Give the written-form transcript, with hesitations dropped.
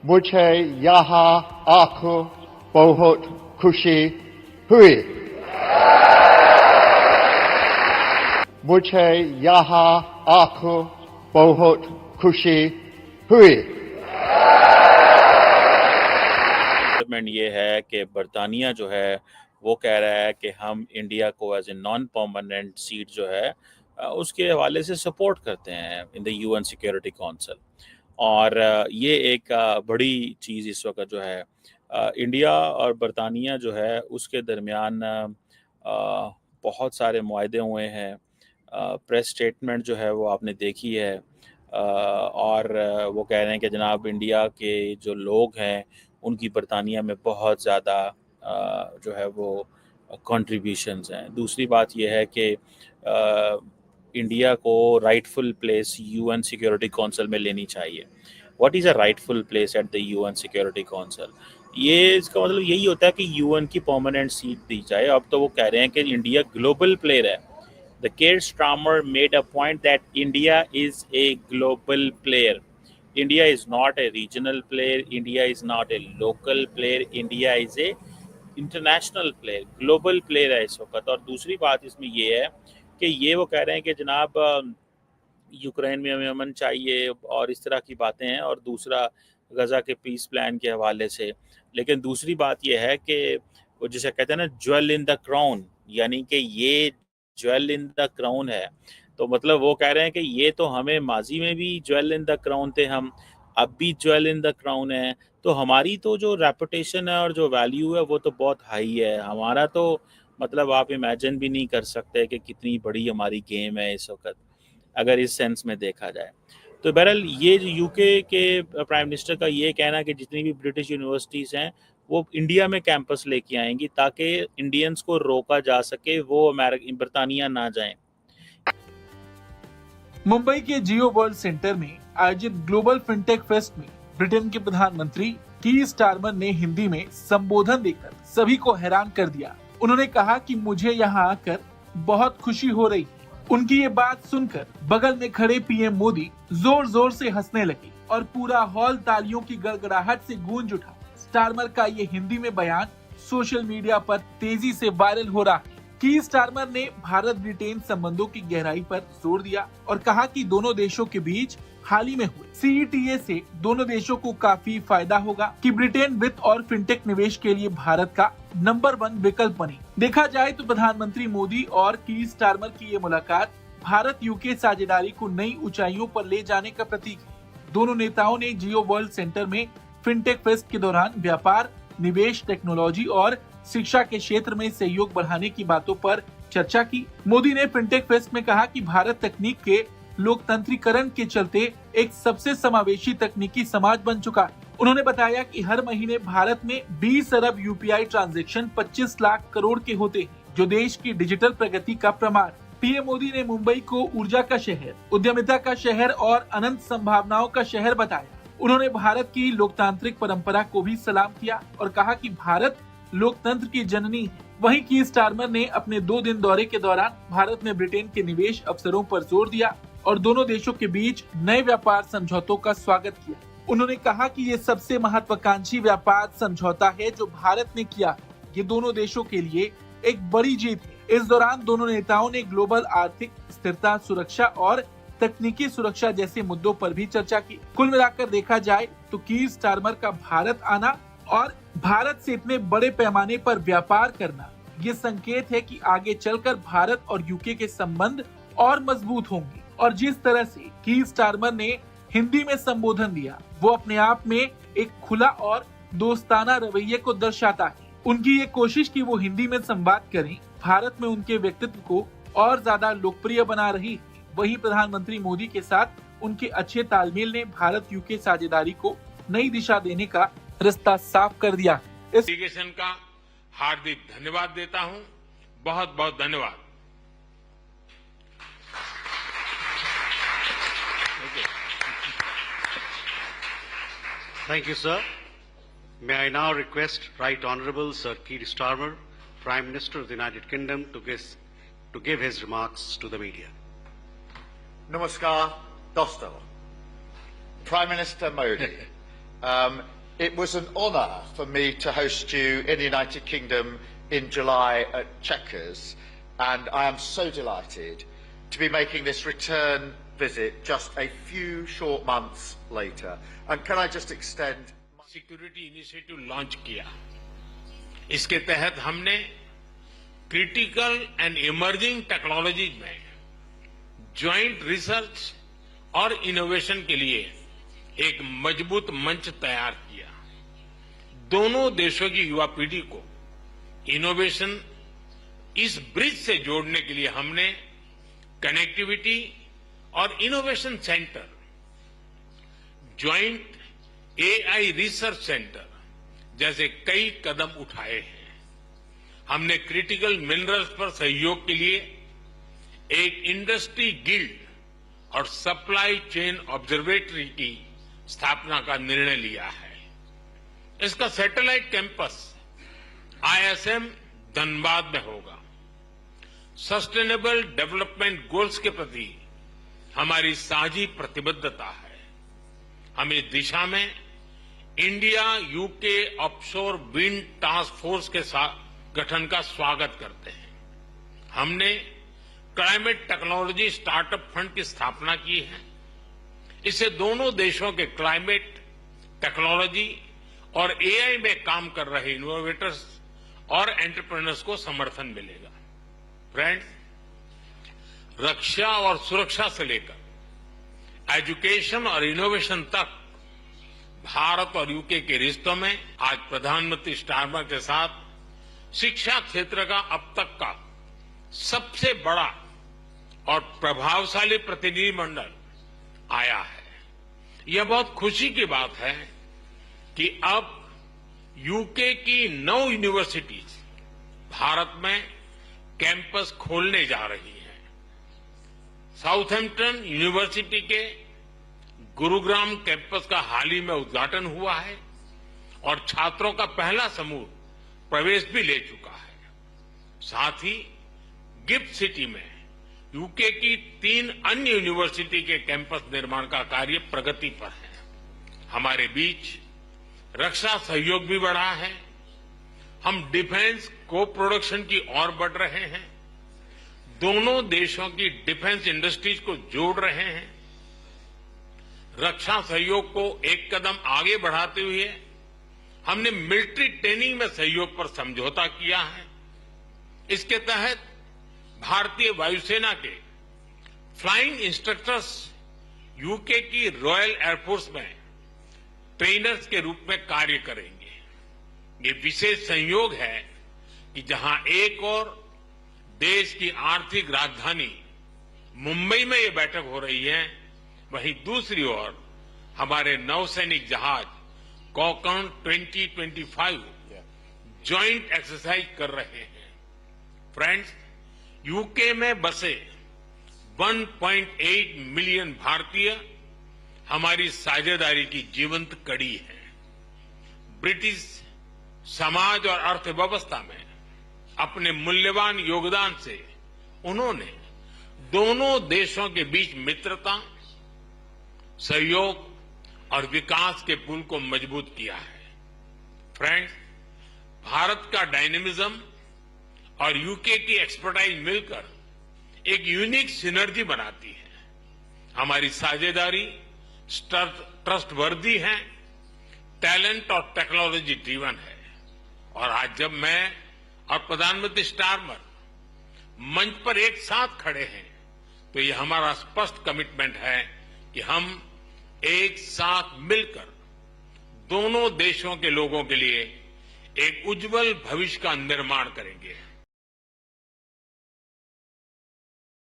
मुझे यहाँ आकर बहुत खुशी हुई। मुझे यहाँ आकर बहुत खुशी हुई। ये है कि बरतानिया जो है वो कह रहा है कि हम इंडिया को as a non permanent seat जो है उसके हवाले से सपोर्ट करते हैं in the UN security council. और ये एक बड़ी चीज़ इस वक्त जो है इंडिया और बरतानिया जो है उसके दरमियान बहुत सारे मुआहदे हुए हैं। प्रेस स्टेटमेंट जो है वो आपने देखी है। और वो कह रहे हैं कि जनाब इंडिया के जो लोग हैं उनकी बरतानिया में बहुत ज़्यादा जो है वो कंट्रीब्यूशंस हैं। दूसरी बात यह है कि इंडिया को rightful place UN security council में लेनी चाहिए। What is a rightful place at the UN security council? ये इसका मतलब यही होता है कि यूएन की परमानेंट सीट दी जाए। अब तो वो कह रहे हैं कि इंडिया ग्लोबल प्लेयर है। The care Starmer made a point that India is a global player. India is not a regional player. India is not a local player. India is a international player, global player है इस वक्त। और दूसरी बात इसमें ये है कि ये वो कह रहे हैं कि जनाब यूक्रेन में हमें अमन चाहिए और इस तरह की बातें हैं, और दूसरा गज़ा के पीस प्लान के हवाले से। लेकिन दूसरी बात ये है कि वो जिसे कहते हैं ना ज्वेल इन द क्राउन, यानी कि ये ज्वेल इन द क्राउन है। तो मतलब वो कह रहे हैं कि ये तो हमें माजी में भी ज्वेल इन द क्राउन थे, हम अब भी ज्वेल इन द क्राउन है। तो हमारी तो जो रेपुटेशन है और जो वैल्यू है वो तो बहुत हाई है। हमारा तो मतलब आप इमेजिन भी नहीं कर सकते कि कितनी बड़ी हमारी गेम है इस वक्त, अगर इस सेंस में देखा जाए। तो बहरहाल ये जो यूके के प्राइम मिनिस्टर का ये कहना कि जितनी भी ब्रिटिश यूनिवर्सिटीज़ हैं वो इंडिया में कैंपस लेके आएंगी ताकि इंडियंस को रोका जा सके, वो बरतानिया ना जाएं। मुंबई के जियो वर्ल्ड सेंटर में आयोजित ग्लोबल फिनटेक फेस्ट में ब्रिटेन के प्रधानमंत्री की स्टारमर ने हिंदी में संबोधन देकर सभी को हैरान कर दिया। उन्होंने कहा कि मुझे यहाँ आकर बहुत खुशी हो रही है। उनकी ये बात सुनकर बगल में खड़े पीएम मोदी जोर जोर से हंसने लगे और पूरा हॉल तालियों की गड़गड़ाहट से गूंज उठा। स्टारमर का ये हिंदी में बयान सोशल मीडिया पर तेजी से वायरल हो रहा है। की स्टारमर ने भारत ब्रिटेन संबंधों की गहराई पर जोर दिया और कहा कि दोनों देशों के बीच हाल ही में हुए CETA से दोनों देशों को काफी फायदा होगा कि ब्रिटेन वित्त और फिनटेक निवेश के लिए भारत का नंबर 1 विकल्प बने। देखा जाए तो प्रधानमंत्री मोदी और की स्टारमर की ये मुलाकात भारत यूके साझेदारी को नई ऊंचाइयों पर ले जाने का प्रतीक है। दोनों नेताओं ने जियो वर्ल्ड सेंटर में फिनटेक फेस्ट के दौरान व्यापार, निवेश, टेक्नोलॉजी और शिक्षा के क्षेत्र में सहयोग बढ़ाने की बातों पर चर्चा की। मोदी ने फिनटेक फेस्ट में कहा कि भारत तकनीक के लोकतंत्रीकरण के चलते एक सबसे समावेशी तकनीकी समाज बन चुका है। उन्होंने बताया कि हर महीने भारत में 20 अरब UPI ट्रांजैक्शन 25 लाख करोड़ के होते हैं, जो देश की डिजिटल प्रगति का प्रमाण। पीएम मोदी ने मुंबई को ऊर्जा का शहर, उद्यमिता का शहर और अनंत संभावनाओं का शहर बताया। उन्होंने भारत की लोकतांत्रिक परंपरा को भी सलाम किया और कहा कि भारत लोकतंत्र की जननी है। वहीं की स्टारमर ने अपने 2 दिन दौरे के दौरान भारत में ब्रिटेन के निवेश अवसरों पर जोर दिया और दोनों देशों के बीच नए व्यापार समझौतों का स्वागत किया। उन्होंने कहा कि ये सबसे महत्वाकांक्षी व्यापार समझौता है जो भारत ने किया। ये दोनों देशों के लिए एक बड़ी जीत है। इस दौरान दोनों नेताओं ने ग्लोबल आर्थिक स्थिरता, सुरक्षा और तकनीकी सुरक्षा जैसे मुद्दों पर भी चर्चा की। कुल मिलाकर देखा जाए तो की स्टारमर का भारत आना और भारत से इतने बड़े पैमाने पर व्यापार करना ये संकेत है कि आगे चलकर भारत और यूके के संबंध और मजबूत होंगे। और जिस तरह से की स्टारमर ने हिंदी में संबोधन दिया वो अपने आप में एक खुला और दोस्ताना रवैये को दर्शाता है। उनकी ये कोशिश कि वो हिंदी में संवाद करें भारत में उनके व्यक्तित्व को और ज्यादा लोकप्रिय बना रही है। वहीं प्रधानमंत्री मोदी के साथ उनके अच्छे तालमेल ने भारत यूके साझेदारी को नई दिशा देने का रास्ता साफ कर दिया। इस डेलीगेशन का हार्दिक धन्यवाद देता हूं। बहुत बहुत धन्यवाद। Thank you, sir. May I now request Right Honourable Sir Keir Starmer, Prime Minister of the United Kingdom, to give his remarks to the media. Namaskar, Dostal. Prime Minister Modi, It was an honour for me to host you in the United Kingdom in July at Chequers, and I am so delighted to be making this return visit just a few short months later. And can I just extend... security initiative launch किया। इसके तहत हमने critical and emerging technologies में joint research और innovation के लिए एक मजबूत मंच तैयार किया। दोनों देशों की युवा पीढ़ी को इनोवेशन इस ब्रिज से जोड़ने के लिए हमने कनेक्टिविटी और innovation centre, joint AI research centre जैसे कई कदम उठाए हैं। हमने क्रिटिकल मिनरल्स पर सहयोग के लिए एक इंडस्ट्री गिल्ड और सप्लाई चेन ऑब्जर्वेटरी की स्थापना का निर्णय लिया है। इसका सैटेलाइट कैंपस आईएसएम धनबाद में होगा। सस्टेनेबल डेवलपमेंट गोल्स के प्रति हमारी साझी प्रतिबद्धता है। हम इस दिशा में India UK offshore wind task force के साथ गठन का स्वागत करते हैं। हमने क्लाइमेट टेक्नोलॉजी स्टार्टअप फंड की स्थापना की है। इससे दोनों देशों के क्लाइमेट टेक्नोलॉजी और एआई में काम कर रहे इनोवेटर्स और एंटरप्रेन्योर्स को समर्थन मिलेगा। फ्रेंड्स, रक्षा और सुरक्षा से लेकर एजुकेशन और इनोवेशन तक भारत और यूके के रिश्तों में आज प्रधानमंत्री स्टारमर के साथ शिक्षा क्षेत्र का अब तक का सबसे बड़ा और प्रभावशाली प्रतिनिधिमंडल आया है। यह बहुत खुशी की बात है कि अब यूके की 9 यूनिवर्सिटीज भारत में कैंपस खोलने जा रही हैं। साउथहैम्पटन यूनिवर्सिटी के गुरुग्राम कैंपस का हाल ही में उद्घाटन हुआ है और छात्रों का पहला समूह प्रवेश भी ले चुका है। साथ ही गिफ्ट सिटी में यूके की 3 अन्य यूनिवर्सिटी के कैंपस निर्माण का कार्य प्रगति पर है। हमारे बीच रक्षा सहयोग भी बढ़ा है। हम डिफेंस को प्रोडक्शन की ओर बढ़ रहे हैं। दोनों देशों की डिफेंस इंडस्ट्रीज को जोड़ रहे हैं। रक्षा सहयोग को एक कदम आगे बढ़ाते हुए हमने मिलिट्री ट्रेनिंग में सहयोग पर समझौता किया है। इसके तहत भारतीय वायुसेना के फ्लाइंग इंस्ट्रक्टर्स यूके की रॉयल एयरफोर्स में ट्रेनर्स के रूप में कार्य करेंगे। ये विशेष संयोग है कि जहां एक और देश की आर्थिक राजधानी मुंबई में ये बैठक हो रही है, वहीं दूसरी ओर हमारे नौसैनिक जहाज कॉकन 2025 ज्वाइंट एक्सरसाइज कर रहे हैं। फ्रेंड्स, यूके में बसे 1.8 मिलियन भारतीय हमारी साझेदारी की जीवंत कड़ी है। ब्रिटिश समाज और अर्थव्यवस्था में अपने मूल्यवान योगदान से उन्होंने दोनों देशों के बीच मित्रता, सहयोग और विकास के पुल को मजबूत किया है। फ्रेंड्स, भारत का डायनेमिज्म और यूके की एक्सपर्टाइज मिलकर एक यूनिक सिनर्जी बनाती है। हमारी साझेदारी ट्रस्टवर्दी है, टैलेंट और टेक्नोलॉजी ड्रिवन है। और आज जब मैं और प्रधानमंत्री स्टारमर मंच पर एक साथ खड़े हैं, तो ये हमारा स्पष्ट कमिटमेंट है कि हम एक साथ मिलकर दोनों देशों के लोगों के लिए एक उज्जवल भविष्य का निर्माण करेंगे।